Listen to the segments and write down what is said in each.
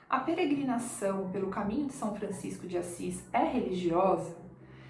A peregrinação pelo caminho de São Francisco de Assis é religiosa?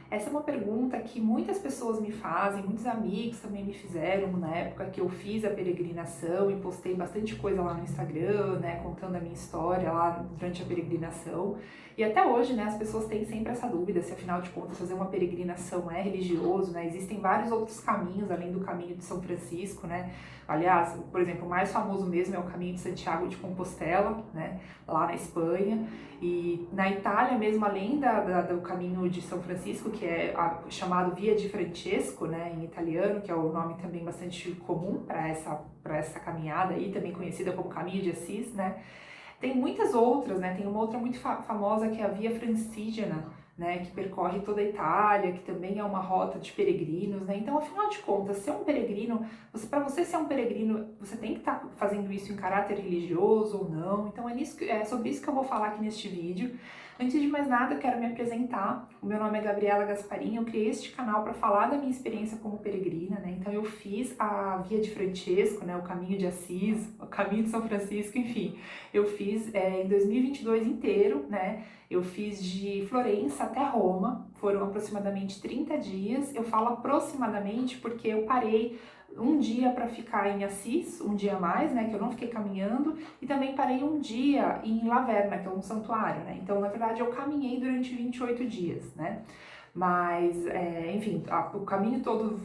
Essa é uma pergunta que muitas pessoas me fazem, muitos amigos também me fizeram na época que eu fiz a peregrinação e postei bastante coisa lá no Instagram, né, contando a minha história lá durante a peregrinação. E até hoje, né, as pessoas têm sempre essa dúvida se afinal de contas fazer uma peregrinação é religioso, né? Existem vários outros caminhos além do caminho de São Francisco, né? Aliás, por exemplo, o mais famoso mesmo é o caminho de Santiago de Compostela, né, lá na Espanha. E na Itália mesmo, além do caminho de São Francisco, que é chamado Via di Francesco, né, em italiano, que é o nome também bastante comum para essa caminhada aí, também conhecida como Caminho de Assis, né. Tem muitas outras, né, tem uma outra muito famosa que é a Via Francigena, né, que percorre toda a Itália, que também é uma rota de peregrinos, né. Então, afinal de contas, ser um peregrino, para você ser um peregrino, você tem que estar fazendo isso em caráter religioso ou não. Então é sobre isso que eu vou falar aqui neste vídeo. Antes de mais nada, eu quero me apresentar. O meu nome é Gabriela Gasparini, eu criei este canal para falar da minha experiência como peregrina, né? Então eu fiz a Via de Francesco, né, o caminho de Assis, o caminho de São Francisco, enfim. Eu fiz em 2022 inteiro, né? Eu fiz de Florença até Roma, foram aproximadamente 30 dias. Eu falo aproximadamente porque eu parei um dia para ficar em Assis, um dia a mais, né, que eu não fiquei caminhando, e também parei um dia em Laverna, que é um santuário, né, então na verdade eu caminhei durante 28 dias, né, mas enfim, o caminho todo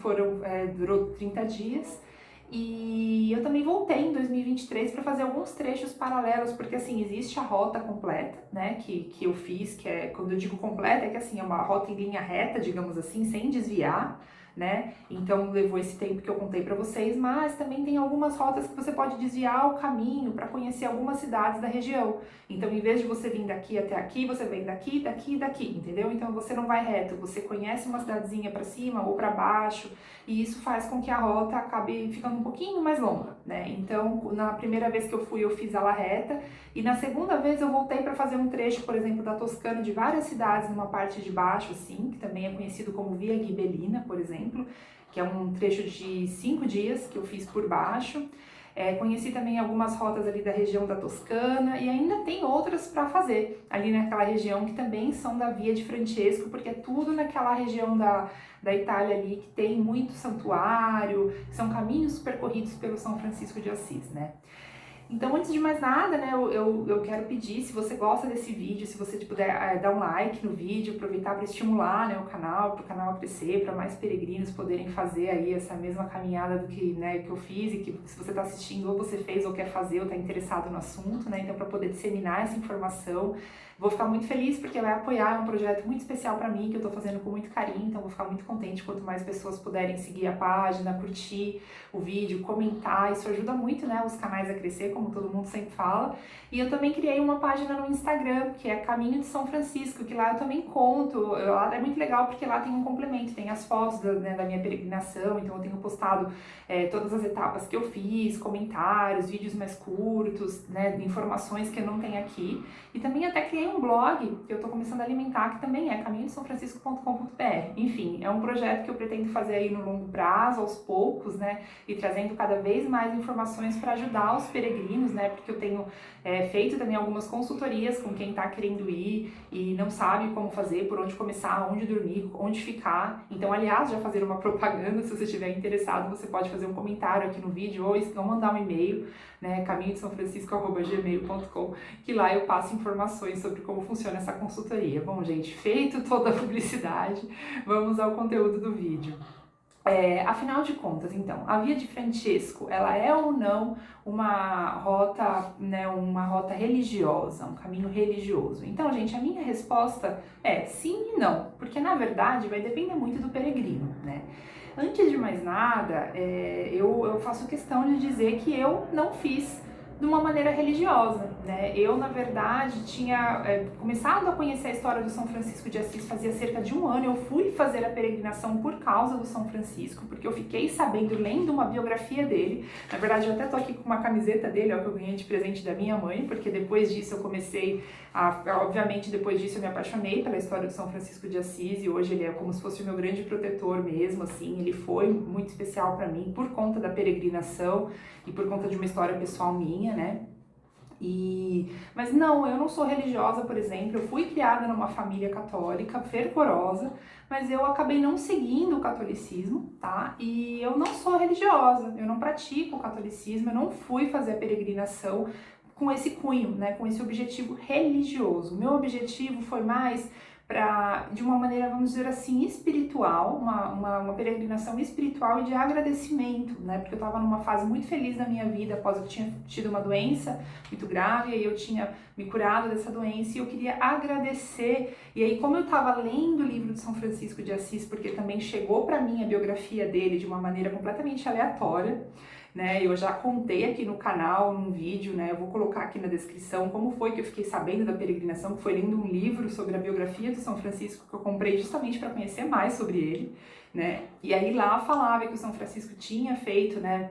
durou 30 dias, e eu também voltei em 2023 para fazer alguns trechos paralelos, porque assim, existe a rota completa, né, que eu fiz, que é, quando eu digo completa, é que assim, é uma rota em linha reta, digamos assim, sem desviar, né? Então levou esse tempo que eu contei para vocês, mas também tem algumas rotas que você pode desviar o caminho para conhecer algumas cidades da região. Então, em vez de você vir daqui até aqui, você vem daqui, daqui e daqui, entendeu? Então você não vai reto, você conhece uma cidadezinha para cima ou para baixo, e isso faz com que a rota acabe ficando um pouquinho mais longa, né? Então, na primeira vez que eu fui, eu fiz ela reta, e na segunda vez eu voltei para fazer um trecho, por exemplo, da Toscana, de várias cidades numa parte de baixo, assim, que também é conhecido como Via Ghibellina, por exemplo, que é um trecho de 5 dias que eu fiz por baixo. Conheci também algumas rotas ali da região da Toscana e ainda tem outras para fazer ali naquela região que também são da Via de Francesco, porque é tudo naquela região da Itália ali que tem muito santuário, são caminhos percorridos pelo São Francisco de Assis, né? Então, antes de mais nada, né, eu quero pedir, se você gosta desse vídeo, se você puder dar um like no vídeo, aproveitar para estimular, né, o canal, para o canal crescer, para mais peregrinos poderem fazer aí essa mesma caminhada do que, né, que eu fiz, e que se você está assistindo ou você fez ou quer fazer ou está interessado no assunto, né, então para poder disseminar essa informação. Vou ficar muito feliz porque vai apoiar, é um projeto muito especial para mim, que eu estou fazendo com muito carinho, então vou ficar muito contente quanto mais pessoas puderem seguir a página, curtir o vídeo, comentar, isso ajuda muito, né, os canais a crescer, como todo mundo sempre fala. E eu também criei uma página no Instagram, que é Caminho de São Francisco, que lá eu também conto, é muito legal porque lá tem um complemento, tem as fotos da minha peregrinação, então eu tenho postado todas as etapas que eu fiz, comentários, vídeos mais curtos, né, informações que eu não tenho aqui. E também até criei um blog que eu tô começando a alimentar, que também é caminhodesãofrancisco.com.br. Enfim, é um projeto que eu pretendo fazer aí no longo prazo, aos poucos, né, e trazendo cada vez mais informações para ajudar os peregrinos, né, porque eu tenho feito também algumas consultorias com quem tá querendo ir e não sabe como fazer, por onde começar, onde dormir, onde ficar. Então, aliás, já fazer uma propaganda, se você estiver interessado, você pode fazer um comentário aqui no vídeo ou mandar um e-mail, né, caminhodesãofrancisco@gmail.com, que lá eu passo informações sobre como funciona essa consultoria. Bom, gente, feito toda a publicidade, vamos ao conteúdo do vídeo. Afinal de contas, então, a Via de Francesco, ela é ou não uma rota, né, uma rota religiosa, um caminho religioso? Então, gente, a minha resposta é sim e não, porque na verdade vai depender muito do peregrino, né? Antes de mais nada, eu faço questão de dizer que eu não fiz de uma maneira religiosa, né? Eu, na verdade, tinha começado a conhecer a história do São Francisco de Assis fazia cerca de um ano. Eu fui fazer a peregrinação por causa do São Francisco, porque eu fiquei sabendo, lendo uma biografia dele. Na verdade, eu até tô aqui com uma camiseta dele, ó, que eu ganhei de presente da minha mãe, porque depois disso eu comecei obviamente, depois disso eu me apaixonei pela história do São Francisco de Assis, e hoje ele é como se fosse o meu grande protetor mesmo, assim. Ele foi muito especial para mim por conta da peregrinação e por conta de uma história pessoal minha, né? Mas não, eu não sou religiosa, por exemplo. Eu fui criada numa família católica, fervorosa, mas eu acabei não seguindo o catolicismo, tá? E eu não sou religiosa, eu não pratico o catolicismo, eu não fui fazer a peregrinação com esse cunho, né? Com esse objetivo religioso. O meu objetivo foi mais de uma maneira, vamos dizer assim, espiritual, uma peregrinação espiritual e de agradecimento, né? Porque eu estava numa fase muito feliz da minha vida após eu tinha tido uma doença muito grave, e aí eu tinha me curado dessa doença e eu queria agradecer. E aí, como eu estava lendo o livro de São Francisco de Assis, porque também chegou para mim a biografia dele de uma maneira completamente aleatória, né? Eu já contei aqui no canal, num vídeo, né? Eu vou colocar aqui na descrição como foi que eu fiquei sabendo da peregrinação, que foi lendo um livro sobre a biografia de São Francisco que eu comprei justamente para conhecer mais sobre ele, né? E aí lá falava que o São Francisco tinha feito, né,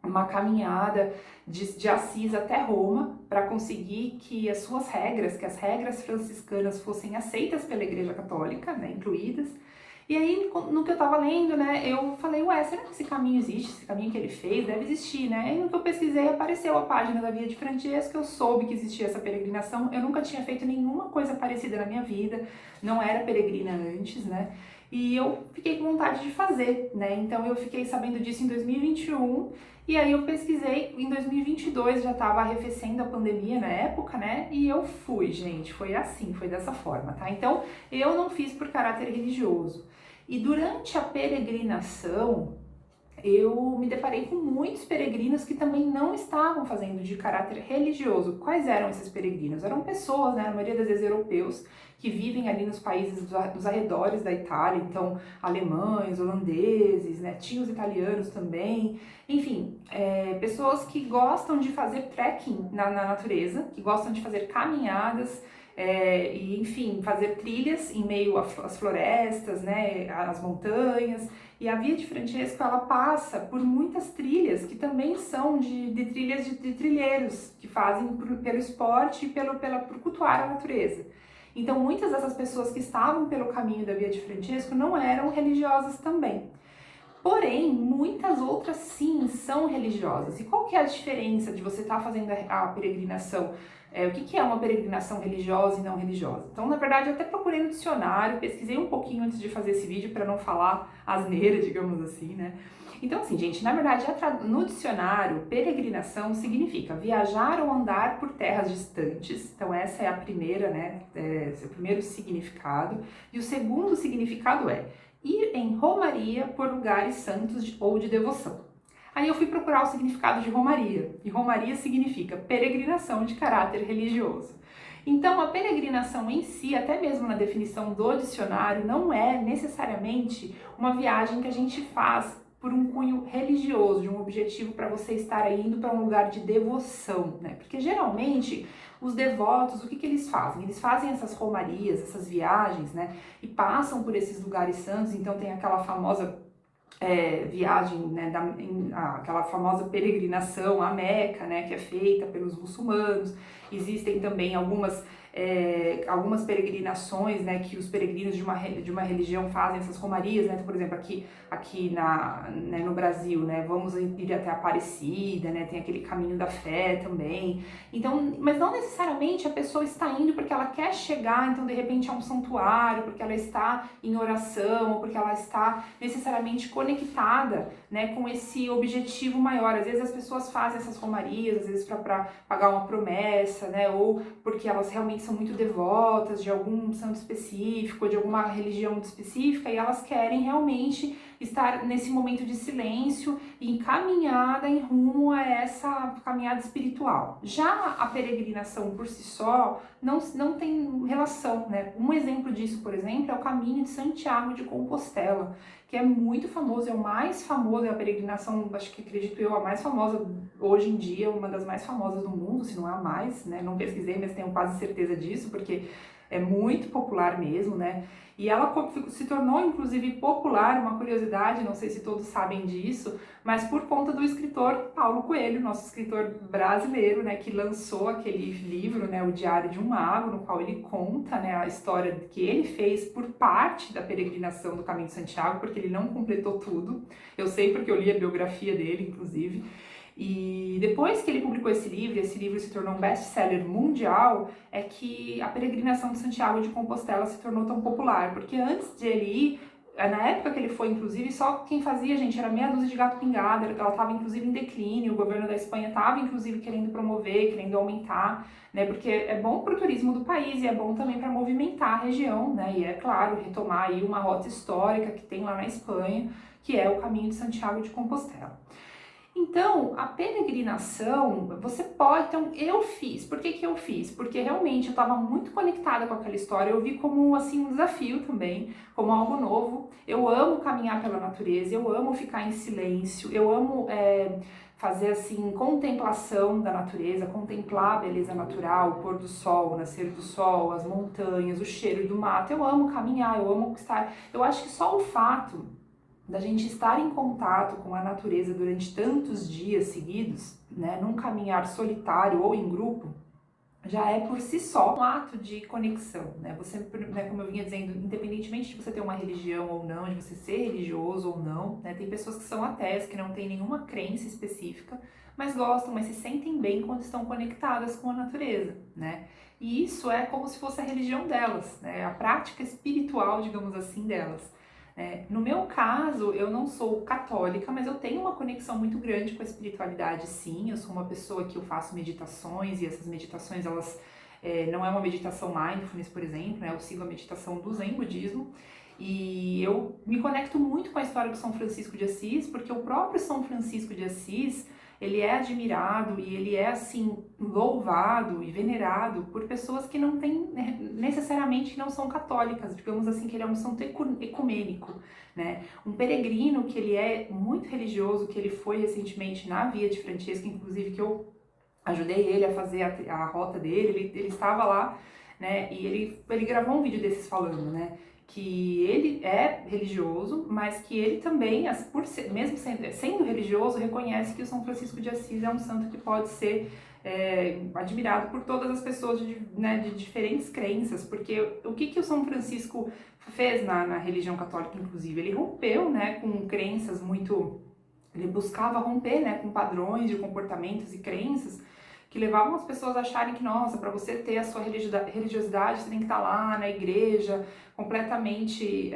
uma caminhada de Assis até Roma para conseguir que as suas regras, que as regras franciscanas fossem aceitas pela Igreja Católica, né, incluídas. E aí, no que eu tava lendo, né, eu falei, ué, será que esse caminho existe? Esse caminho que ele fez deve existir, né? E no que eu pesquisei, apareceu a página da Via de Francesco, eu soube que existia essa peregrinação. Eu nunca tinha feito nenhuma coisa parecida na minha vida, não era peregrina antes, né? E eu fiquei com vontade de fazer, né? Então eu fiquei sabendo disso em 2021, e aí eu pesquisei, em 2022 já estava arrefecendo a pandemia na época, né? E eu fui, gente, foi assim, foi dessa forma, tá? Então eu não fiz por caráter religioso. E durante a peregrinação, eu me deparei com muitos peregrinos que também não estavam fazendo de caráter religioso. Quais eram esses peregrinos? Eram pessoas, né, a maioria das vezes europeus, que vivem ali nos países dos arredores da Itália, então alemães, holandeses, né, tinha os italianos também, enfim, pessoas que gostam de fazer trekking na natureza, que gostam de fazer caminhadas, e enfim, fazer trilhas em meio às florestas, né, às montanhas. E a Via de Francesco, ela passa por muitas trilhas que também são de trilhas de trilheiros, que fazem pelo esporte e por cultuar a natureza. Então, muitas dessas pessoas que estavam pelo caminho da Via de Francesco não eram religiosas também. Porém, muitas outras sim são religiosas. E qual que é a diferença de você estar fazendo a peregrinação? O que é uma peregrinação religiosa e não religiosa? Então, na verdade, eu até procurei no dicionário, pesquisei um pouquinho antes de fazer esse vídeo para não falar asneira, digamos assim, né? Então, assim, gente, na verdade, no dicionário, peregrinação significa viajar ou andar por terras distantes. Então, essa é a primeira, né? Esse é o primeiro significado. E o segundo significado é ir em romaria por lugares santos ou de devoção. Aí eu fui procurar o significado de romaria, e romaria significa peregrinação de caráter religioso. Então, a peregrinação em si, até mesmo na definição do dicionário, não é necessariamente uma viagem que a gente faz por um cunho religioso, de um objetivo para você estar indo para um lugar de devoção, né? Porque geralmente os devotos, o que eles fazem? Eles fazem essas romarias, essas viagens, né? E passam por esses lugares santos, então tem aquela famosa viagem, né, aquela famosa peregrinação à Meca, né, que é feita pelos muçulmanos. Existem também algumas peregrinações, né, que os peregrinos de uma religião fazem essas romarias, né? Então, por exemplo, aqui né, no Brasil, né, vamos ir até Aparecida, né, tem aquele caminho da fé também. Então, mas não necessariamente a pessoa está indo porque ela quer chegar, então de repente a um santuário, porque ela está em oração, ou porque ela está necessariamente conectada, né, com esse objetivo maior. Às vezes as pessoas fazem essas romarias, às vezes para pagar uma promessa, né, ou porque elas realmente são muito devotas de algum santo específico, de alguma religião específica, e elas querem realmente estar nesse momento de silêncio e encaminhada em rumo a essa caminhada espiritual. Já a peregrinação por si só não tem relação, né? Um exemplo disso, por exemplo, é o caminho de Santiago de Compostela, que é muito famoso, é o mais famoso, é a peregrinação, acho que acredito eu, a mais famosa hoje em dia, uma das mais famosas do mundo, se não é a mais, né? Não pesquisei, mas tenho quase certeza disso, porque é muito popular mesmo, né? E ela se tornou, inclusive, popular, uma curiosidade, não sei se todos sabem disso, mas por conta do escritor Paulo Coelho, nosso escritor brasileiro, né, que lançou aquele livro, né, O Diário de um Mago, no qual ele conta, né, a história que ele fez por parte da peregrinação do Caminho de Santiago, porque ele não completou tudo. Eu sei porque eu li a biografia dele, inclusive. E depois que ele publicou esse livro se tornou um best-seller mundial, é que a peregrinação de Santiago de Compostela se tornou tão popular, porque antes de ele ir, na época que ele foi, inclusive, só quem fazia, gente, era meia dúzia de gato pingado, ela estava, inclusive, em declínio, o governo da Espanha estava, inclusive, querendo promover, querendo aumentar, né, porque é bom para o turismo do país e é bom também para movimentar a região, né, e é claro, retomar aí uma rota histórica que tem lá na Espanha, que é o Caminho de Santiago de Compostela. Então, a peregrinação, você pode, então eu fiz. Por que eu fiz? Porque realmente eu estava muito conectada com aquela história, eu vi como assim um desafio também, como algo novo. Eu amo caminhar pela natureza, eu amo ficar em silêncio, eu amo fazer assim contemplação da natureza, contemplar a beleza natural, o pôr do sol, o nascer do sol, as montanhas, o cheiro do mato. Eu amo caminhar, eu amo estar. Eu acho que só o fato da gente estar em contato com a natureza durante tantos dias seguidos, né, num caminhar solitário ou em grupo, já é por si só um ato de conexão, né? Você, né, como eu vinha dizendo, independentemente de você ter uma religião ou não, de você ser religioso ou não, né, tem pessoas que são ateias, que não têm nenhuma crença específica, mas gostam, mas se sentem bem quando estão conectadas com a natureza, né? E isso é como se fosse a religião delas, né? A prática espiritual, digamos assim, delas. No meu caso, eu não sou católica, mas eu tenho uma conexão muito grande com a espiritualidade, sim. Eu sou uma pessoa que eu faço meditações e essas meditações, elas não é uma meditação mindfulness, por exemplo, né? Eu sigo a meditação do Zen budismo e eu me conecto muito com a história do São Francisco de Assis, porque o próprio São Francisco de Assis, ele é admirado e ele é, assim, louvado e venerado por pessoas que não têm, necessariamente, que não são católicas, digamos assim, que ele é um santo ecumênico, né? Um peregrino que ele é muito religioso, que ele foi recentemente na Via de Francesca, inclusive que eu ajudei ele a fazer a rota dele, ele estava lá, né? E ele gravou um vídeo desses falando, né? Que ele é religioso, mas que ele também, por ser, mesmo sendo religioso, reconhece que o São Francisco de Assis é um santo que pode ser admirado por todas as pessoas de diferentes crenças, porque o que o São Francisco fez na religião católica, inclusive? Ele rompeu, né, com crenças muito... Ele buscava romper, né, com padrões de comportamentos e crenças que levavam as pessoas a acharem que, nossa, para você ter a sua religiosidade, você tem que estar lá na igreja, completamente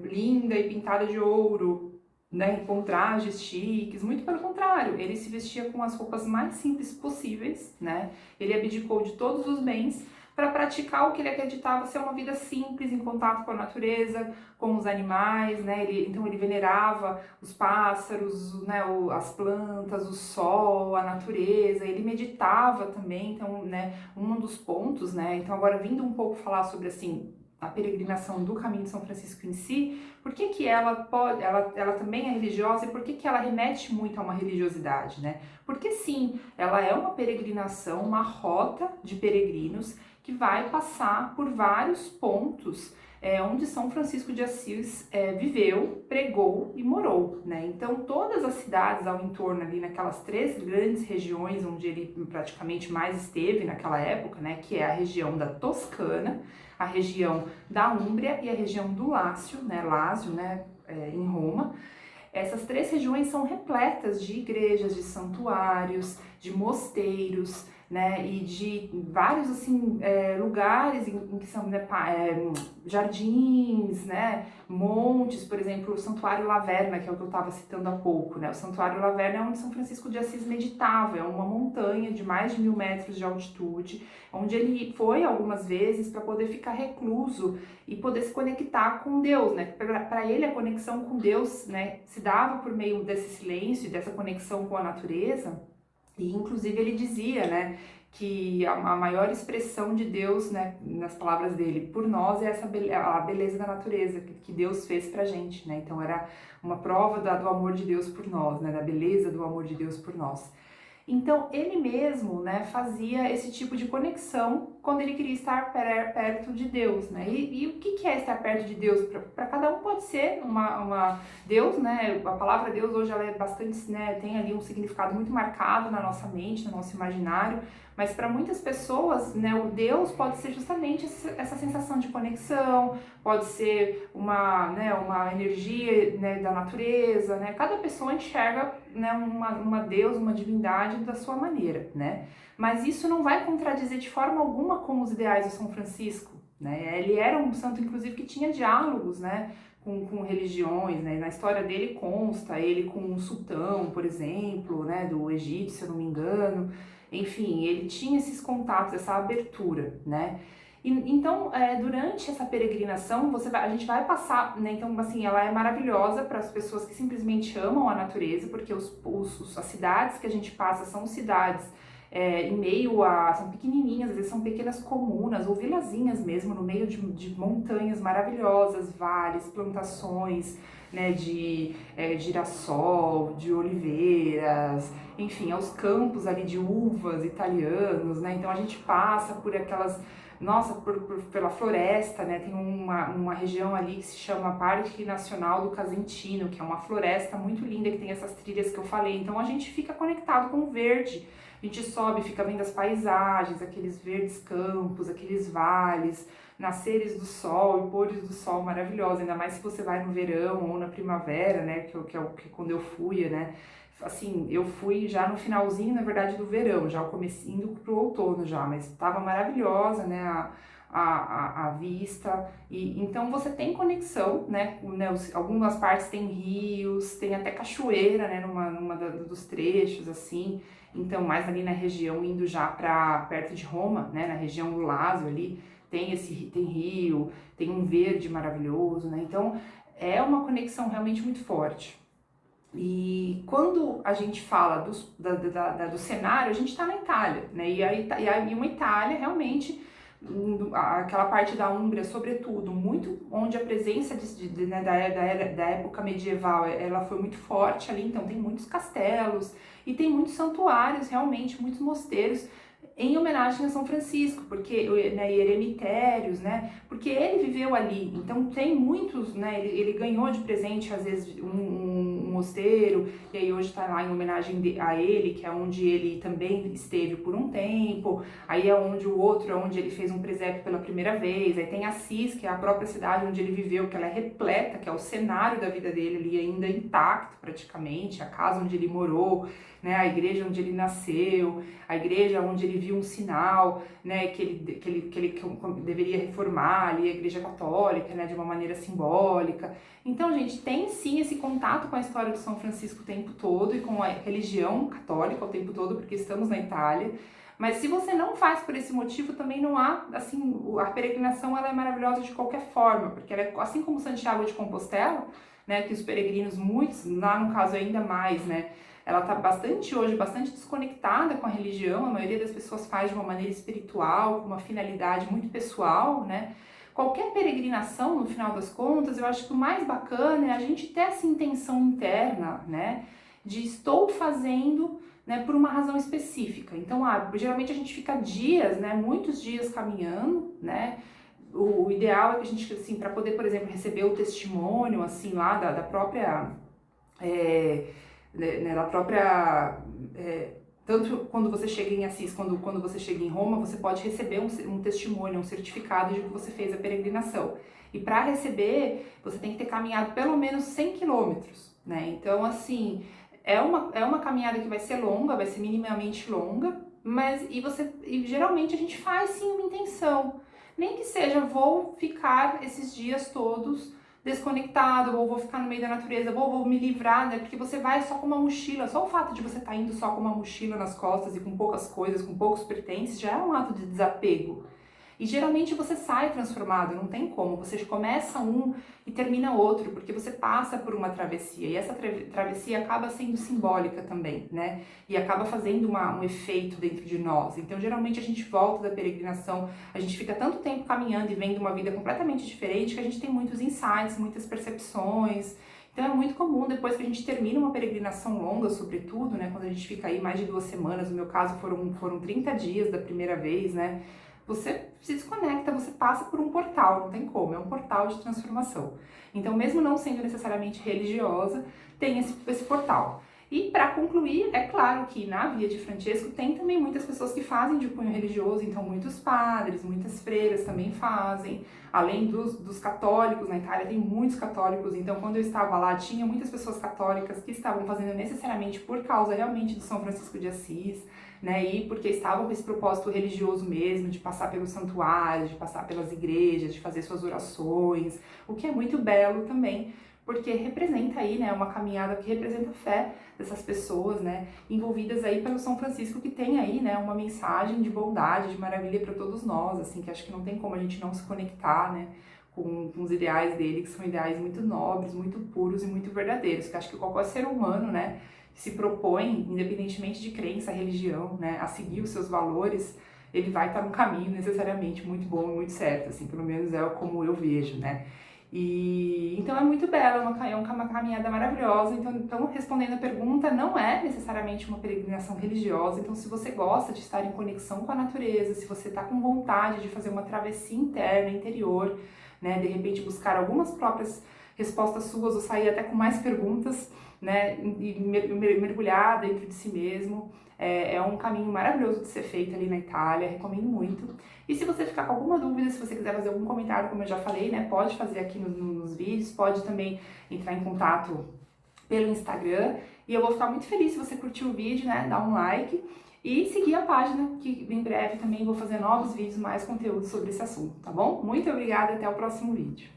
linda e pintada de ouro, né, com trajes chiques. Muito pelo contrário, ele se vestia com as roupas mais simples possíveis, né? Ele abdicou de todos os bens para praticar o que ele acreditava ser uma vida simples, em contato com a natureza, com os animais, né? Então ele venerava os pássaros, né? As plantas, o sol, a natureza. Ele meditava também, então, né? Um dos pontos, né? Então agora vindo um pouco falar sobre assim a peregrinação do Caminho de São Francisco em si, por que ela pode, ela também é religiosa e por que ela remete muito a uma religiosidade, né? Porque sim, ela é uma peregrinação, uma rota de peregrinos que vai passar por vários pontos onde São Francisco de Assis viveu, pregou e morou, né? Então todas as cidades ao entorno ali naquelas 3 grandes regiões onde ele praticamente mais esteve naquela época, né? Que é a região da Toscana, a região da Úmbria e a região do Lácio, né? Lásio, né? Em Roma. Essas 3 regiões são repletas de igrejas, de santuários, de mosteiros, né, e de vários assim lugares em que são jardins, né, montes, por exemplo, o Santuário Laverna, que é o que eu estava citando há pouco, né, o Santuário Laverna é onde São Francisco de Assis meditava, é uma montanha de mais de 1000 metros de altitude, onde ele foi algumas vezes para poder ficar recluso e poder se conectar com Deus, né, para ele a conexão com Deus, né, se dava por meio desse silêncio e dessa conexão com a natureza. E inclusive ele dizia, né, que a maior expressão de Deus, né, nas palavras dele, por nós é a beleza da natureza que Deus fez pra gente, né? Então era uma prova do amor de Deus por nós, né, da beleza do amor de Deus por nós. Então, ele mesmo, né, fazia esse tipo de conexão quando ele queria estar perto de Deus, né? E o que é estar perto de Deus? Para cada um pode ser uma Deus, né? A palavra Deus hoje ela é bastante, né, tem ali um significado muito marcado na nossa mente, no nosso imaginário, mas para muitas pessoas, né, o Deus pode ser justamente essa sensação de conexão, pode ser uma energia, né, da natureza, né? Cada pessoa enxerga né, uma deusa, uma divindade da sua maneira, né? Mas isso não vai contradizer de forma alguma com os ideais de São Francisco, né? Ele era um santo, inclusive, que tinha diálogos, né, com religiões, né? Na história dele consta ele com um sultão, por exemplo, né, do Egito, se eu não me engano. Enfim, ele tinha esses contatos, essa abertura, né? Então, durante essa peregrinação, a gente vai passar, né? Então, assim, ela é maravilhosa para as pessoas que simplesmente amam a natureza, porque as cidades que a gente passa são cidades em meio são pequenininhas, às vezes são pequenas comunas ou vilazinhas mesmo, no meio de montanhas maravilhosas, vales, plantações, né, de girassol, de oliveiras, enfim, aos campos ali de uvas italianos, né? Então a gente passa por aquelas, nossa, pela floresta, né? Tem uma região ali que se chama Parque Nacional do Casentino, que é uma floresta muito linda, que tem essas trilhas que eu falei. Então a gente fica conectado com o verde. A gente sobe, fica vendo as paisagens, aqueles verdes campos, aqueles vales, nasceres do sol e pôres do sol maravilhosos, ainda mais se você vai no verão ou na primavera, né, que quando eu fui, né, assim, eu fui já no finalzinho, na verdade, do verão, já indo pro outono já, mas estava maravilhosa, né, a vista, e então você tem conexão, né, algumas partes tem rios, tem até cachoeira, né, dos trechos, assim. Então, mais ali na região, indo já para perto de Roma, né, na região do Lázio ali, tem rio, tem um verde maravilhoso, né? Então, é uma conexão realmente muito forte. E quando a gente fala do cenário, a gente está na Itália, né? E uma Itália realmente, aquela parte da Úmbria, sobretudo, muito onde a presença né, da época medieval ela foi muito forte ali, então tem muitos castelos e tem muitos santuários, realmente, muitos mosteiros em homenagem a São Francisco, porque, né, e eremitérios, né, porque ele viveu ali, então tem muitos, né, ele ganhou de presente, às vezes, um mosteiro, e aí hoje está lá em homenagem a ele, que é onde ele também esteve por um tempo, aí é onde o outro, é onde ele fez um presépio pela primeira vez, aí tem Assis, que é a própria cidade onde ele viveu, que ela é repleta, que é o cenário da vida dele ali, ainda intacto praticamente, a casa onde ele morou, né, a igreja onde ele nasceu, a igreja onde ele viu um sinal, né, que ele deveria reformar ali a igreja católica, né, de uma maneira simbólica. Então, gente, tem sim esse contato com a história de São Francisco o tempo todo e com a religião católica o tempo todo, porque estamos na Itália. Mas se você não faz por esse motivo, também não há, assim, a peregrinação ela é maravilhosa de qualquer forma, porque ela é, assim como Santiago de Compostela, né, que os peregrinos, muitos, lá no caso ainda mais, né, ela está bastante desconectada com a religião, a maioria das pessoas faz de uma maneira espiritual, com uma finalidade muito pessoal, né? Qualquer peregrinação, no final das contas, eu acho que o mais bacana é a gente ter essa intenção interna, né? De estou fazendo, né, por uma razão específica. Então, geralmente a gente fica dias, né, muitos dias caminhando, né? O ideal é que a gente, assim, para poder, por exemplo, receber o testemunho, assim, lá da própria... tanto quando você chega em Assis, quando você chega em Roma, você pode receber um testemunho, um certificado de que você fez a peregrinação. E para receber, você tem que ter caminhado pelo menos 100 quilômetros, né? Então, assim, é uma caminhada que vai ser longa, vai ser minimamente longa, mas e geralmente a gente faz sim uma intenção. Nem que seja, vou ficar esses dias todos desconectado, ou vou ficar no meio da natureza, ou vou me livrar, né? Porque você vai só com uma mochila, só o fato de você estar indo só com uma mochila nas costas e com poucas coisas, com poucos pertences, já é um ato de desapego. E geralmente você sai transformado, não tem como. Você começa um e termina outro, porque você passa por uma travessia. E essa travessia acaba sendo simbólica também, né? E acaba fazendo um efeito dentro de nós. Então, geralmente a gente volta da peregrinação, a gente fica tanto tempo caminhando e vendo uma vida completamente diferente que a gente tem muitos insights, muitas percepções. Então é muito comum, depois que a gente termina uma peregrinação longa, sobretudo, né? Quando a gente fica aí mais de 2 semanas, no meu caso foram 30 dias da primeira vez, né? Você se desconecta, você passa por um portal, não tem como, é um portal de transformação. Então, mesmo não sendo necessariamente religiosa, tem esse portal. E para concluir, é claro que na Via de Francesco tem também muitas pessoas que fazem de cunho religioso, então muitos padres, muitas freiras também fazem, além dos católicos, na Itália tem muitos católicos, então quando eu estava lá tinha muitas pessoas católicas que estavam fazendo necessariamente por causa realmente do São Francisco de Assis, né, e porque estavam com esse propósito religioso mesmo, de passar pelos santuários, de passar pelas igrejas, de fazer suas orações, o que é muito belo também, porque representa aí, né, uma caminhada que representa a fé dessas pessoas, né, envolvidas aí pelo São Francisco, que tem aí, né, uma mensagem de bondade, de maravilha para todos nós, assim, que acho que não tem como a gente não se conectar, né, com os ideais dele, que são ideais muito nobres, muito puros e muito verdadeiros, que acho que qualquer ser humano, né, se propõe, independentemente de crença, religião, né, a seguir os seus valores, ele vai estar num caminho necessariamente muito bom e muito certo, assim, pelo menos é como eu vejo, né. E então é muito bela, é uma caminhada maravilhosa. Então, respondendo a pergunta, não é necessariamente uma peregrinação religiosa. Então, se você gosta de estar em conexão com a natureza, se você está com vontade de fazer uma travessia interna, interior, né, de repente buscar algumas próprias respostas suas ou sair até com mais perguntas, né, e mergulhar dentro de si mesmo, é um caminho maravilhoso de ser feito ali na Itália, recomendo muito. E se você ficar com alguma dúvida, se você quiser fazer algum comentário, como eu já falei, né, pode fazer aqui nos vídeos, pode também entrar em contato pelo Instagram. E eu vou ficar muito feliz se você curtir o vídeo, né, dar um like e seguir a página, que em breve também vou fazer novos vídeos, mais conteúdo sobre esse assunto, tá bom? Muito obrigada, até o próximo vídeo.